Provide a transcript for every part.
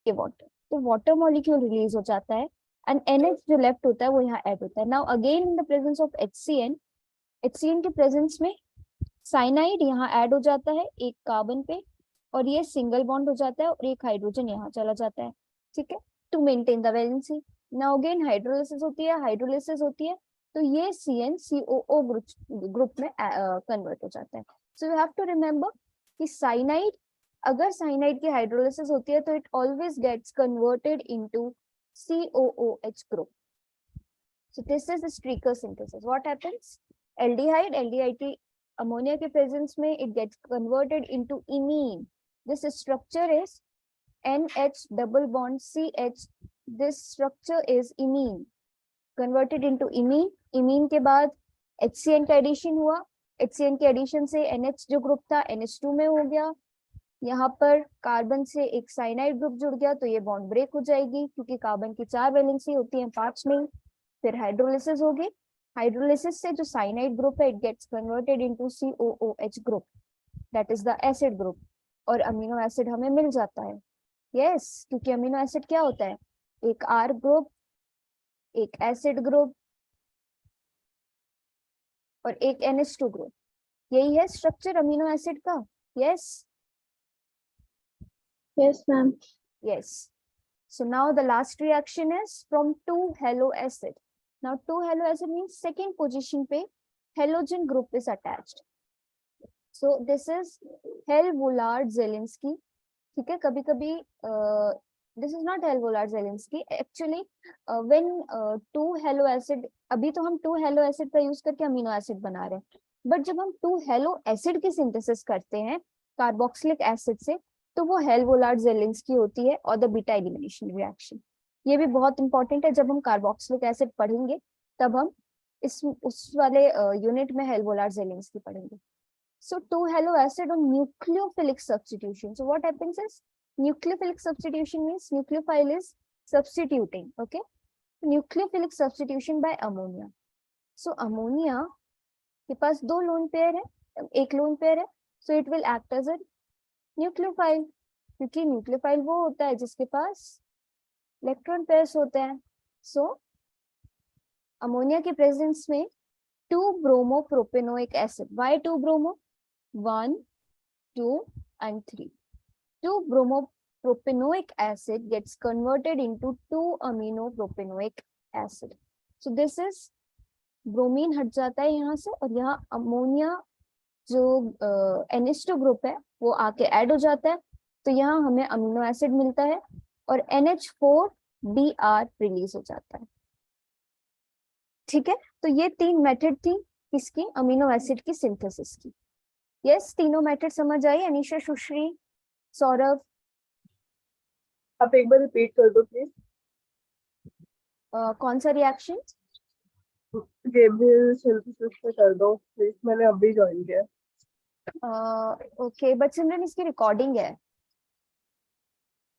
ये वाटर, तो water molecule release हो जाता है एंड NH जो लेफ्ट होता है वो यहाँ ऐड होता है. Now again in the presence of HCN के प्रेजेंस में साइनाइड यहाँ ऐड हो जाता है एक कार्बन पे और ये सिंगल बॉन्ड हो जाता है और एक हाइड्रोजन यहाँ चला जाता है. ठीक है, to maintain the valency. Now again hydrolysis होती है तो ये CnCOO ग्रुप में कन्वर्ट हो जाता है. So you have to remember कि साइनाइड, अगर साइनाइड की हाइड्रोलिसिस होती है तो it always gets converted into COOH group. So this is the Strecker synthesis. What happens, aldehyde की अमोनिया के प्रेजेंस में it gets converted into imine. This structure is NH double bond CH. This structure is imine. Converted into imine. Imine के बाद HCN का addition हुआ. HCN के addition से NH जो ग्रुप था NH2 में हो गया. यहाँ पर कार्बन से एक साइनाइड ग्रुप जुड़ गया तो ये बॉन्ड ब्रेक हो जाएगी क्योंकि कार्बन की 4 वैलेंसी होती है, 5 नहीं. फिर हाइड्रोलिसिस होगी. हाइड्रोलिसिस से जो साइनाइड ग्रुप है it gets converted into COOH group, that is the acid group. और अमीनो एसिड हमें मिल जाता है. yes, क्योंकि अमीनो एसिड क्या होता है, एक R ग्रुप, एक एसिड ग्रुप और एक NH2 ग्रुप. यही है स्ट्रक्चर अमीनो एसिड का. yes Yes, ma'am. yes. So now the last reaction is from 2-halo acid. Now 2-halo acid means second position पे halogen group is attached. So this is Helvoland-Zielinski. ठीक है, कभी कभी this is not Helvoland-Zielinski. Actually when 2-halo acid, अभी तो हम 2-halo acid का use करके अमीनो एसिड बना रहे हैं, बट जब हम 2-halo acid की सिंथेसिस करते हैं कार्बोक्सिलिक एसिड से तो वो Helvoland-Zielinski होती है और द बीटा एलिमिनेशन रिएक्शन. ये भी बहुत इंपॉर्टेंट है, जब हम कार्बोक्सिलिक एसिड पढ़ेंगे तब हम उस वाले यूनिट में Helvoland-Zielinski पढ़ेंगे. So 2-halo acid on nucleophilic substitution. So what happens is nucleophilic substitution means nucleophile is substituting. Okay, nucleophilic substitution by ammonia. So ammonia के पास 2 लोन पेयर है, एक लोन पेयर है, so it will act as a nucleophile, क्योंकि nucleophile वो होता है जिसके पास electron pairs होते हैं. सो अमोनिया के प्रेजेंस में 2-bromopropanoic acid. Why 2-bromo? 1, 2 and 3. 2-bromopropanoic acid gets converted into 2-aminopropanoic acid. So this is bromine हट जाता है यहाँ से और यहाँ अमोनिया जो NH2 ग्रुप है वो आके ऐड हो जाता है, तो यहाँ हमें अमीनो एसिड मिलता है और NH4Br रिलीज हो जाता है. ठीक है, तो ये 3 मेथड थी किसकी, अमीनो एसिड की सिंथेसिस की. यस, तीनों मेथड समझ आई अनीशा, सुश्री, सौरभ? आप एक बार रिपीट कर दो प्लीज. कौन सा रिएक्शन? गेब्रियल सिंथेसिस पे कर दो प्लीज, मैंने अभी ज्वाइन किया. ओके, बट सिमरन इसकी रिकॉर्डिंग है.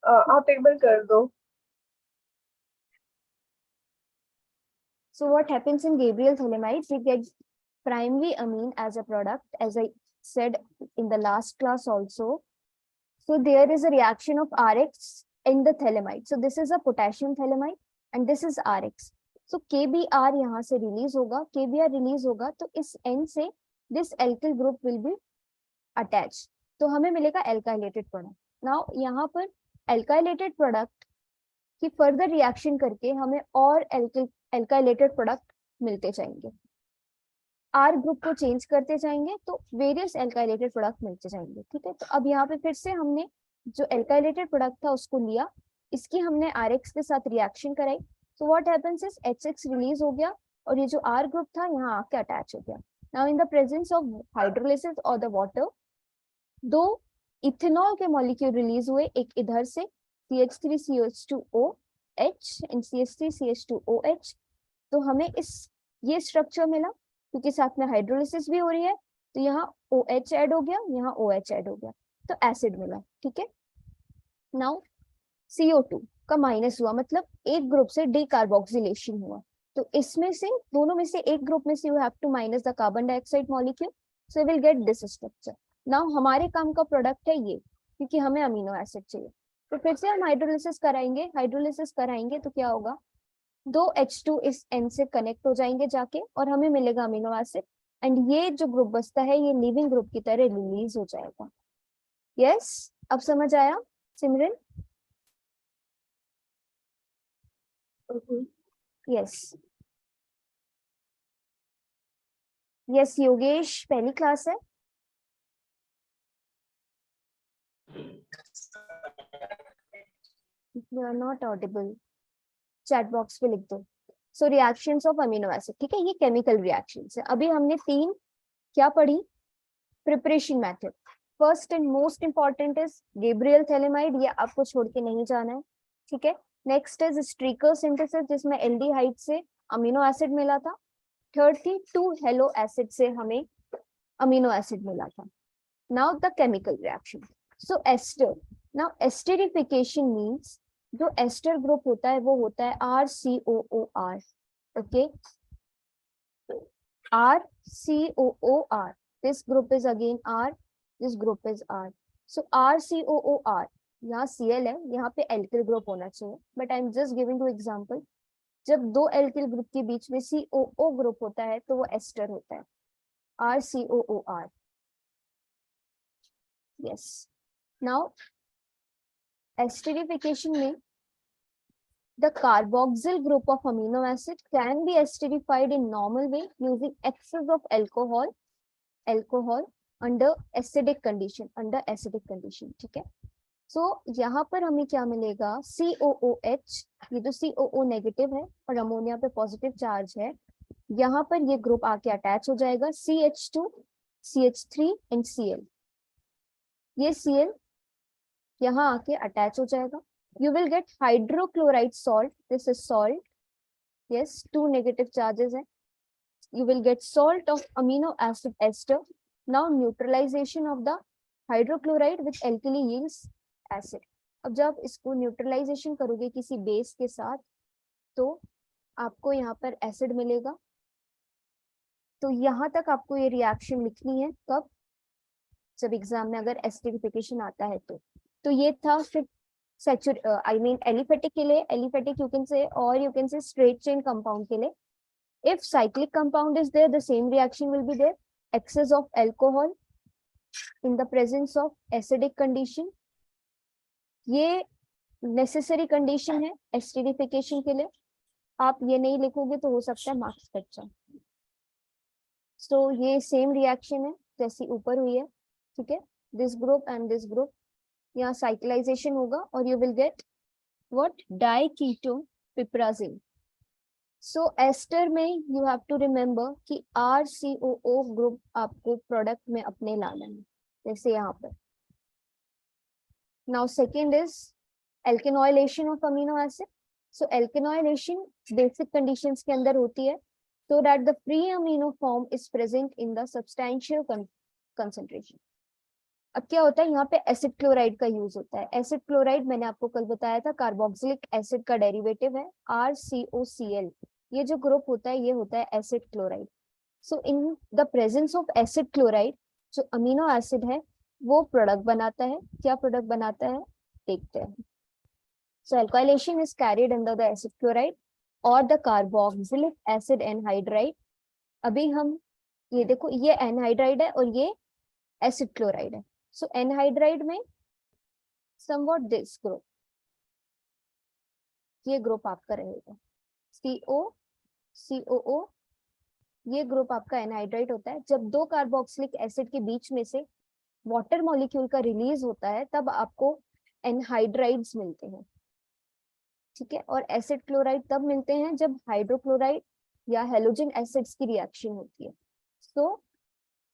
आप एक बार कर दो. So what happens in Gabriel thalidomide? We get primary amine as a product, as I said in the last class also. So there is a reaction of RX in the thalamide. So this is a potassium thalamide and this is RX. So KBr यहाँ से release होगा, KBr release होगा तो इस N से this alkyl group will be attached. तो हमें मिलेगा alkylated product. Now यहाँ पर alkylated product की further reaction करके हमें और alkylated product मिलते जाएंगे. R ग्रुप को चेंज करते जाएंगे तो वेरियस alkylated प्रोडक्ट मिलते जाएंगे. ठीक है, तो अब यहाँ पे फिर से हमने जो alkylated प्रोडक्ट था उसको लिया, इसकी हमने RX के साथ रिएक्शन कराई. तो what happens is HX release हो गया और ये जो R ग्रुप था यहाँ आके अटैच हो गया. Now in the presence of hydrolysis और द वाटर, 2 इथेनॉल के मॉलिक्यूल रिलीज हुए, एक इधर से CH3CH2OH एंड CH3CH2OH. तो हमें ये स्ट्रक्चर मिला क्योंकि साथ में हाइड्रोलिसिस भी हो रही है, तो यहाँ OH ऐड हो गया, यहाँ OH ऐड हो गया, तो एसिड मिला. ठीक है, नाउ CO2 का माइनस हुआ, मतलब एक ग्रुप से डीकार्बोक्सिलेशन हुआ, तो इसमें से दोनों में से एक ग्रुप में से you have to minus the carbon dioxide molecule, so will get this structure. Now हमारे काम का प्रोडक्ट है ये, क्योंकि हमें अमीनो एसिड चाहिए. तो फिर से हम हाइड्रोलिसिस कराएंगे तो क्या होगा, दो H2 इस N से कनेक्ट हो जाएंगे जाके और हमें मिलेगा अमीनो एसिड, एंड ये जो ग्रुप बचता है ये लीविंग ग्रुप की तरह रिलीज हो जाएगा। यस, अब समझ आया Simran? Okay. Yes yes Yogesh, पहली क्लास है। You are not audible, chat box पे लिख दो। So reactions of amino acid, ठीक है, ये केमिकल रिएक्शंस है। अभी हमने 3 क्या पढ़ी, preparation method. First and most important is Gabriel phthalimide, ये आपको छोड़ के नहीं जाना है, ठीक है। नेक्स्ट इज स्ट्रीकर सिंथेसिस, जिसमें एल्डिहाइड से अमीनो एसिड मिला था। थर्ड थी 2 हेलो एसिड से हमें अमीनो एसिड मिला था। Now the chemical reaction, so ester. Now esterification means जो एस्टर ग्रुप होता है वो होता है RCOOR, okay, RCOOR, this group is again R, this group is R, so RCOOR, यहाँ Cl है, यहाँ पे एल्किल ग्रुप होना चाहिए, but I am just giving you example. जब दो एल्किल ग्रुप के बीच में COO ग्रुप होता है तो वो एस्टर होता है, RCOOR। यस, नाउ एस्टरिफिकेशन में the carboxyl group of amino acid can be esterified in normal way using excess of alcohol under acidic condition, ठीक है। सो यहाँ पर हमें क्या मिलेगा, COOH, ये जो COO नेगेटिव है और अमोनिया पे पॉजिटिव चार्ज है, यहाँ पर ये ग्रुप आके अटैच हो जाएगा, CH2 CH3 एंड Cl, ये Cl यहाँ आके अटैच हो जाएगा। You will get hydrochloride salt, this is salt, yes, 2 negative charges है। You will get salt of amino acid ester. Now neutralization of the hydrochloride with alkali yields acid. अब जब इसको neutralisation करोगे किसी बेस के साथ तो आपको यहाँ पर एसिड मिलेगा। तो यहाँ तक आपको ये रिएक्शन लिखनी है, कब, जब एग्जाम में अगर एस्टरिफिकेशन आता है तो ये था। फिर एलिफेटिक के लिए, एलिफेटिक यू कैन से, और you can say straight chain compound के लिए, if cyclic compound is there the same reaction will be there, excess of alcohol in the presence of acidic condition, ये necessary condition है esterification के लिए। आप ये नहीं लिखोगे तो हो सकता है मार्क्स कट जाए। सो ये सेम रिएक्शन है जैसी ऊपर हुई है, ठीक है, this group and this group, यहाँ साइक्लाइजेशन होगा और you will get what, diketone piperazine. So ester में यू हैव टू रिमेम्बर कि RCOO ग्रुप आपको प्रोडक्ट में अपने लाना है, जैसे यहाँ पर। Now second is alkanoylation of amino acid. So alkanoylation basic conditions के अंदर होती है so that the free amino form is present in the substantial concentration. अब क्या होता है, यहाँ पे एसिड क्लोराइड का यूज होता है। एसिड क्लोराइड मैंने आपको कल बताया था कार्बोक्सिलिक एसिड का डेरिवेटिव है RCOCl, ये जो ग्रुप होता है ये होता है acid chloride. So in the presence of acid chloride जो अमीनो एसिड है वो प्रोडक्ट बनाता है। क्या प्रोडक्ट बनाता है देखते हैं। So alkylation is carried under the acid chloride और द कार्बोक्सिलिक एसिड एनहाइड्राइड। अभी हम ये देखो, ये एनहाइड्राइड है और ये एसिड क्लोराइड है। सो एनहाइड्राइड में समवॉट दिस ग्रुप, ये ग्रुप आपका रहेगा COO, ये ग्रुप आपका एनहाइड्राइड होता है। जब दो कार्बोक्सिलिक एसिड के बीच में से वाटर मॉलिक्यूल का रिलीज होता है तब आपको एनहाइड्राइड्स मिलते हैं, ठीक है। और एसिड क्लोराइड तब मिलते हैं जब हाइड्रोक्लोराइड या हेलोजन एसिड्स की रिएक्शन होती है। सो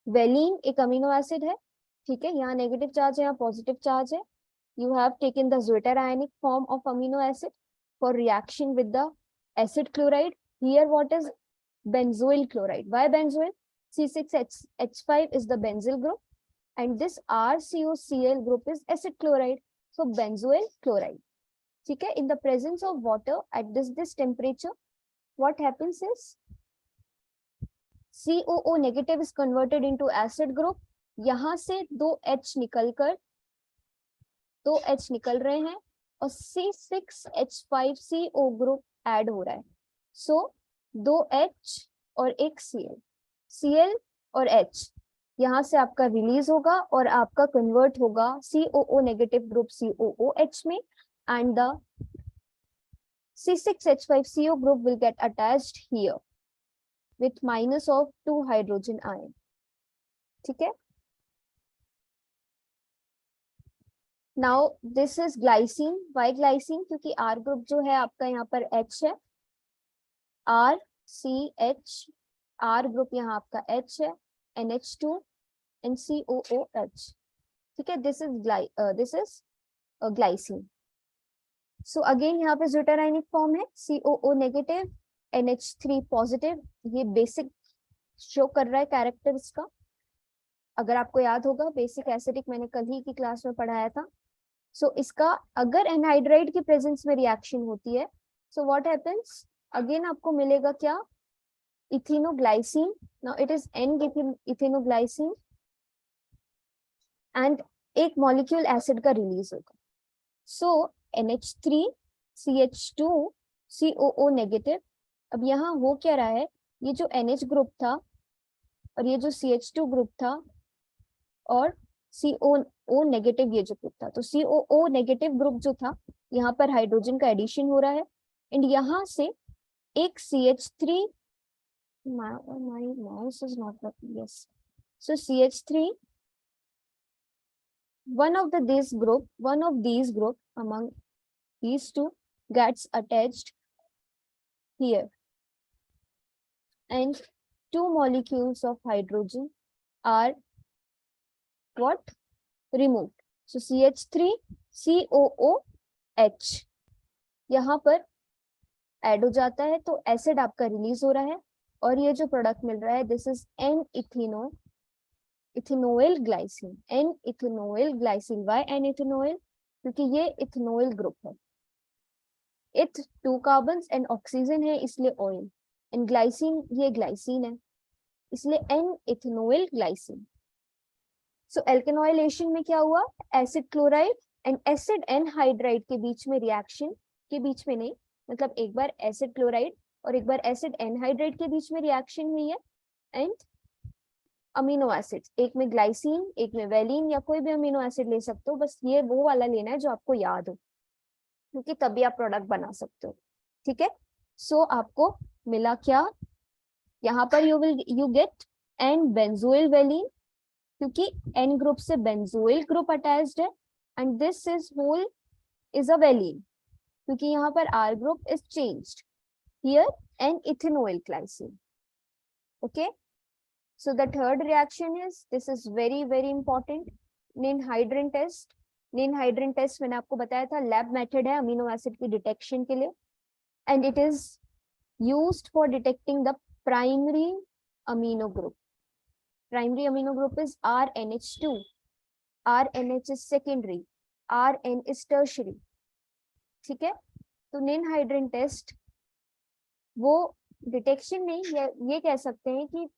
वेलिन एक अमीनो एसिड है, ठीक है, यहाँ नेगेटिव चार्ज है, यहाँ पॉजिटिव चार्ज है। You have taken the zwitter ionic form of amino acid for reaction with the acid chloride. Here what is benzoyl chloride? Why benzoyl? C6H5 is the benzyl group and this RCOCl group is acid chloride, so benzoyl chloride, ठीक है। in the presence of water at this temperature what happens is COO negative is converted into acid group। यहाँ से दो H निकल रहे हैं और C6H5CO group add हो रहा है। सो 2 H और एक Cl और H यहाँ से आपका रिलीज होगा और आपका कन्वर्ट होगा COO नेगेटिव ग्रुप COOH में, and the C6H5CO group will get attached here with minus of 2 hydrogen ion. ठीक है। Now this is glycine. Why glycine? क्योंकि R ग्रुप जो है आपका यहाँ पर H है, RCH, R ग्रुप यहाँ आपका H है, NH2 and COOH। ठीक है, this is glycine. So again यहाँ पे ज्यूटाराइनिक फॉर्म है, COO नेगेटिव NH3 पॉजिटिव। ये बेसिक शो कर रहा है कैरेक्टर इसका। अगर आपको याद होगा बेसिक एसिडिक मैंने कल ही की क्लास में पढ़ाया था। सो इसका अगर एनहाइड्राइड की प्रेजेंस में रिएक्शन होती है, सो व्हाट हैपेंस, अगेन आपको मिलेगा क्या, ethanoglycine. Now it is N ethanoglycine and एक मॉलिक्यूल एसिड का रिलीज होगा। So NH3 CH2 COO negative. अब यहाँ हो क्या रहा है, ये जो NH ग्रुप था और ये जो CH2 ग्रुप था और COO नेगेटिव ये जो ग्रुप था, तो COO नेगेटिव ग्रुप जो था यहाँ पर हाइड्रोजन का एडिशन हो रहा है एंड यहाँ से एक CH3, my mouse is not working, yes, so CH3, one of these group among these two gets attached here and 2 molecules of hydrogen are what, removed. So CH3 COOH यहाँ पर add हो जाता है, तो acid आपका release हो रहा है और ये जो प्रोडक्ट मिल रहा है this is N ethanoyl glycine. N ethanoyl glycine, why N ethanoyl? क्योंकि ये इथेनोइल ग्रुप है, इथ 2 कार्बन्स एंड ऑक्सीजन है इसलिए ऑयल, एंड ग्लाइसिन ये ग्लाइसिन है इसलिए एन इथेनोइल ग्लाइसिन। सो एल्केनोइलेशन में क्या हुआ, acid chloride and acid anhydride के बीच में रिएक्शन, के बीच में नहीं, मतलब एक बार एसिड क्लोराइड और एक बार एसिड एनहाइड्राइड के बीच में रिएक्शन हुई है एंड अमीनो एसिड्स, एक में ग्लाइसिन एक में वेलिन, या कोई भी अमीनो एसिड ले सकते हो, बस ये वो वाला लेना है जो आपको याद हो, क्योंकि तभी आप प्रोडक्ट बना सकते हो। ठीक है, सो आपको मिला क्या, यहाँ पर you get N benzoyl valine, क्योंकि एन ग्रुप से बेंजोइल ग्रुप अटैच्ड है and this is whole is a valine, क्योंकि यहाँ पर R group is changed here N ethanoyl glycine. Okay, so the third reaction is, this is very important, Ninhydrin test। Ninhydrin test मैंने आपको बताया था lab method है amino acid की detection के लिए, and it is used for detecting the primary amino group. Primary amino group is RNH2, RNH is secondary, RN is tertiary। ठीक है, तो Ninhydrin टेस्ट वो डिटेक्शन नहीं, ये कह सकते हैं कि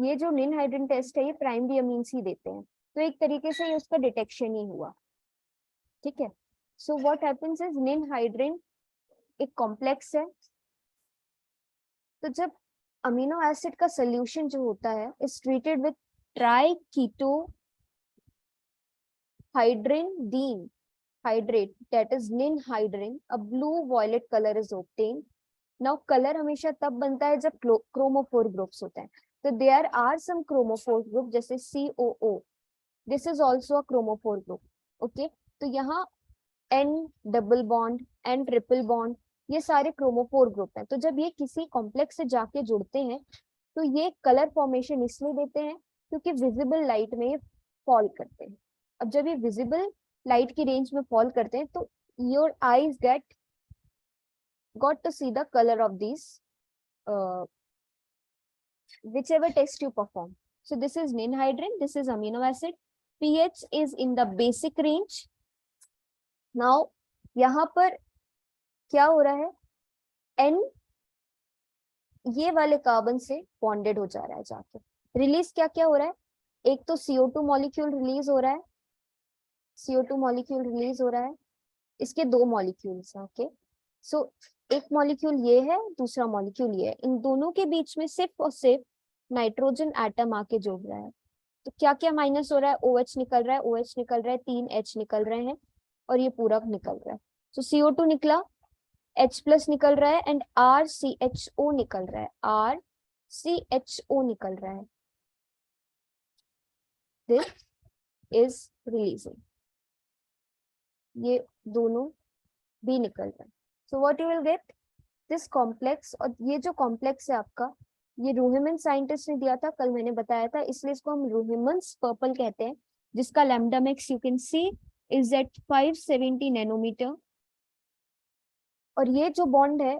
ये जो Ninhydrin टेस्ट है ये प्राइमरी अमीन्स ही देते हैं, तो एक तरीके से ये उसका डिटेक्शन ही हुआ। ठीक है, so what happens is Ninhydrin एक कॉम्प्लेक्स है, तो जब अमीनो एसिड का सोल्यूशन जो होता है is treated with triketo hydrin hydrate, that is Ninhydrin, a blue violet color is obtained। now color हमेशा तब बनता है जब क्रोमोफोर ग्रुप्स होते हैं, तो there are some chromophore group जैसे COO, this is also a chromophore group. Okay, तो यहाँ N double bond, N triple bond, ये सारे क्रोमोफोर ग्रुप हैं, तो जब ये किसी कॉम्प्लेक्स से जाके जुड़ते हैं तो ये कलर फॉर्मेशन इसलिए देते हैं क्योंकि विजिबल लाइट में फॉल करते हैं। अब जब ये विजिबल लाइट की रेंज में फॉल करते हैं तो your eyes got to see the color of these whichever test you perform। so this is Ninhydrin, this is amino acid, pH is in the basic range। now यहाँ पर क्या हो रहा है, N ये वाले कार्बन से बॉन्डेड हो जा रहा है, जाके रिलीज क्या क्या हो रहा है, एक तो CO2 मॉलिक्यूल रिलीज हो रहा है, CO2 मॉलिक्यूल रिलीज हो रहा है, इसके दो मॉलिक्यूल्स हैं, ओके। सो एक मॉलिक्यूल ये है, दूसरा मॉलिक्यूल ये है, इन दोनों के बीच में सिर्फ और सिर्फ नाइट्रोजन एटम आके जुड़ रहा है। तो क्या क्या माइनस हो रहा है, OH निकल रहा है, OH निकल रहा है, 3 H निकल रहे हैं और ये पूरा निकल रहा है। तो CO2 निकला, H प्लस निकल रहा है एंड RCHO निकल रहा है, RCHO निकल रहा है। दिस इज रिलीजिंग, ये दोनों भी निकल रहा है। So what you will get this complex, और ये जो कॉम्प्लेक्स है आपका, ये रूहिमन साइंटिस्ट ने दिया था, कल मैंने बताया था, इसलिए इसको हम रूहिमन्स पर्पल कहते हैं, जिसका lambda max you can see is at 570 nanometer. और ये जो बॉन्ड है,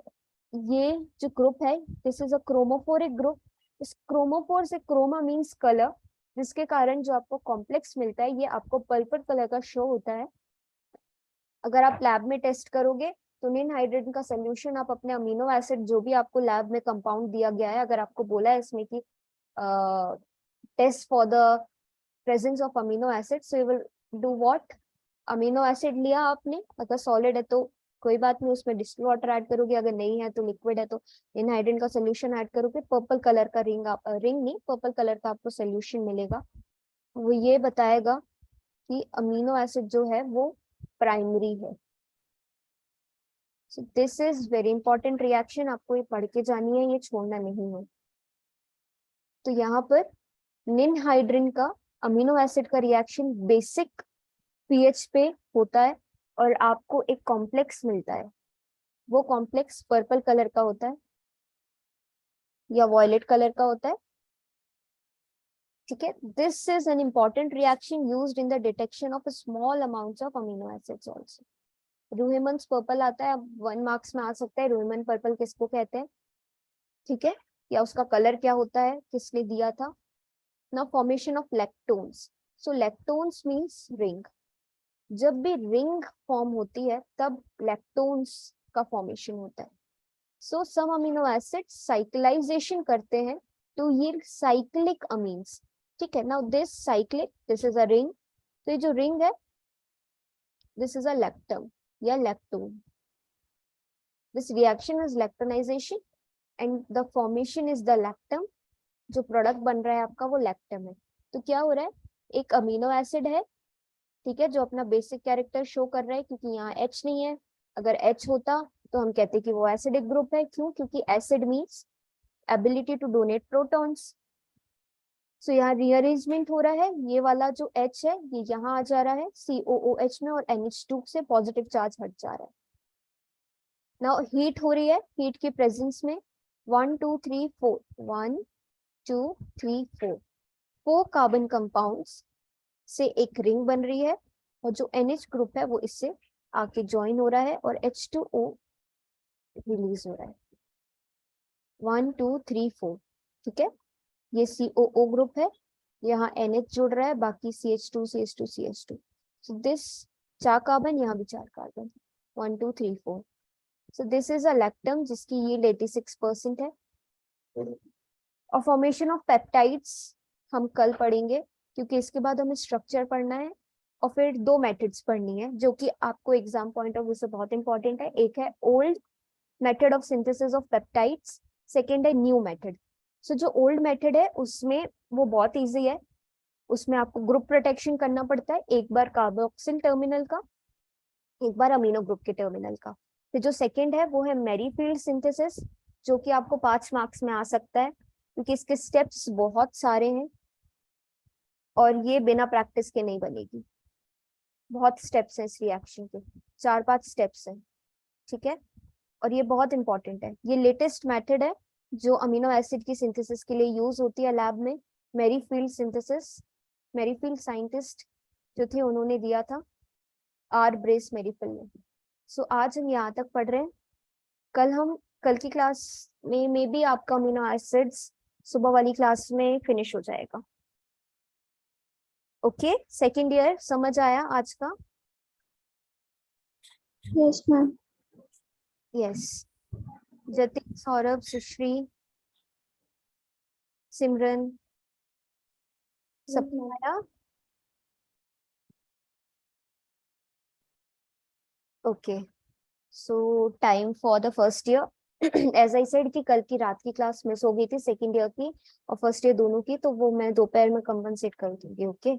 ये जो ग्रुप है, this is a chromophoric group. इस क्रोमोफोर से, क्रोमा मीन्स कलर, जिसके कारण जो आपको कॉम्प्लेक्स मिलता है ये आपको पर्पल कलर का शो होता है। अगर आप लैब में टेस्ट करोगे तो निन हाइड्रेट का सोल्यूशन आप अपने अमीनो एसिड, जो भी आपको लैब में कंपाउंड दिया गया है, अगर आपको बोला है इसमें कि test for the presence of amino acid, so you will do what, amino acid लिया आपने, अगर सॉलिड है तो कोई बात नहीं, उसमें डिस्टिल वाटर ऐड करोगे, अगर नहीं है तो लिक्विड है तो इनहाइड्रेट का सोल्यूशन ऐड करोगे, पर्पल कलर का रिंग नहीं, पर्पल कलर का आपको सोल्यूशन मिलेगा। वो ये बताएगा कि अमीनो एसिड जो है वो प्राइमरी है। सो this is very important reaction, आपको ये पढ़ के जानी है, ये छोड़ना नहीं है। तो यहाँ पर निन हाइड्रिन का अमीनो एसिड का रिएक्शन बेसिक पीएच पे होता है और आपको एक कॉम्प्लेक्स मिलता है, वो कॉम्प्लेक्स पर्पल कलर का होता है या वॉयलेट कलर का होता है, ठीक है। This is an important reaction used in the detection of small amounts of amino acids also. Ruhemann's purple आता है, अब 1 मार्क्स में आ सकता है रूहिमन पर्पल किसको कहते हैं, ठीक है, या उसका कलर क्या होता है, किसने दिया था। Now formation of lactones, so lactones means ring, जब भी रिंग फॉर्म होती है तब लैक्टोन्स का फॉर्मेशन होता है। So some amino acid cyclization करते हैं तो ये साइक्लिक अमीन्स, ठीक है। Now this cyclic, this is a ring, तो ये जो रिंग है दिस इज अ लैक्टम या lactone, this reaction is lactonization and the formation is the lactam, जो प्रोडक्ट बन रहा है आपका वो लैक्टम है। तो क्या हो रहा है, एक अमीनो एसिड है, ठीक है, जो अपना बेसिक कैरेक्टर शो कर रहा है, क्योंकि यहाँ H नहीं है, अगर H होता तो हम कहते कि वो एसिडिक ग्रुप है, क्यों, क्योंकि acid means ability to donate protons. So यहाँ रीअरेंजमेंट हो रहा है, ये वाला जो H है ये यहाँ आ जा रहा है COOH में और NH2 से पॉजिटिव चार्ज हट जा रहा है। नाउ हीट हो रही है, हीट की प्रेजेंस में 1 2 3 4 1 2 3 4 कार्बन कंपाउंड्स से एक रिंग बन रही है और जो NH ग्रुप है वो इससे आके ज्वाइन हो रहा है और H2O रिलीज हो रहा है। 1 2 3 4, ठीक है, ये COO ग्रुप है, यहाँ NH जुड़ रहा है, बाकी CH2 CH2 CH2, so this 4 carbon, यहाँ भी 4 carbon, 1 2 3 4, so this is a lactam जिसकी यील्ड 86% है। और फॉर्मेशन ऑफ पेप्टाइड्स हम कल पढ़ेंगे, क्योंकि इसके बाद हमें स्ट्रक्चर पढ़ना है और फिर 2 मेथड्स पढ़नी है जो कि आपको एग्जाम पॉइंट ऑफ व्यू से बहुत इंपॉर्टेंट है। एक है old method of synthesis of peptides, second है न्यू मेथड। सो जो ओल्ड मेथड है उसमें वो बहुत ईजी है, उसमें आपको ग्रुप प्रोटेक्शन करना पड़ता है, एक बार कार्बोक्सिल टर्मिनल का, एक बार अमीनो ग्रुप के टर्मिनल का। फिर जो सेकेंड है वो है मैरीफील्ड सिंथेसिस, जो कि आपको 5 मार्क्स में आ सकता है, क्योंकि इसके स्टेप्स बहुत सारे हैं और ये बिना प्रैक्टिस के नहीं बनेगी, बहुत स्टेप्स हैं इस रिएक्शन के, 4-5 स्टेप्स हैं, ठीक है। और ये बहुत इंपॉर्टेंट है, ये लेटेस्ट मेथड है जो अमीनो एसिड की सिंथेसिस के लिए यूज होती है लैब में, मैरीफील्ड सिंथेसिस, मैरीफील्ड साइंटिस्ट जो थे उन्होंने दिया था, आर ब्रेस मैरीफील्ड ने। सो आज हम यहाँ तक पढ़ रहे हैं, कल की क्लास में मे बी आपका अमीनो एसिड्स सुबह वाली क्लास में फिनिश हो जाएगा। ओके, सेकेंड ईयर समझ आया आज का? Yes ma'am. Yes, Jatin, Saurabh, Sushri, Simran, सब आया? Okay, so time for the first year as I said कि कल की रात की क्लास मिस हो गई थी सेकेंड ईयर की और फर्स्ट ईयर दोनों की, तो वो मैं दोपहर में कंपनसेट कर दूंगी। ओके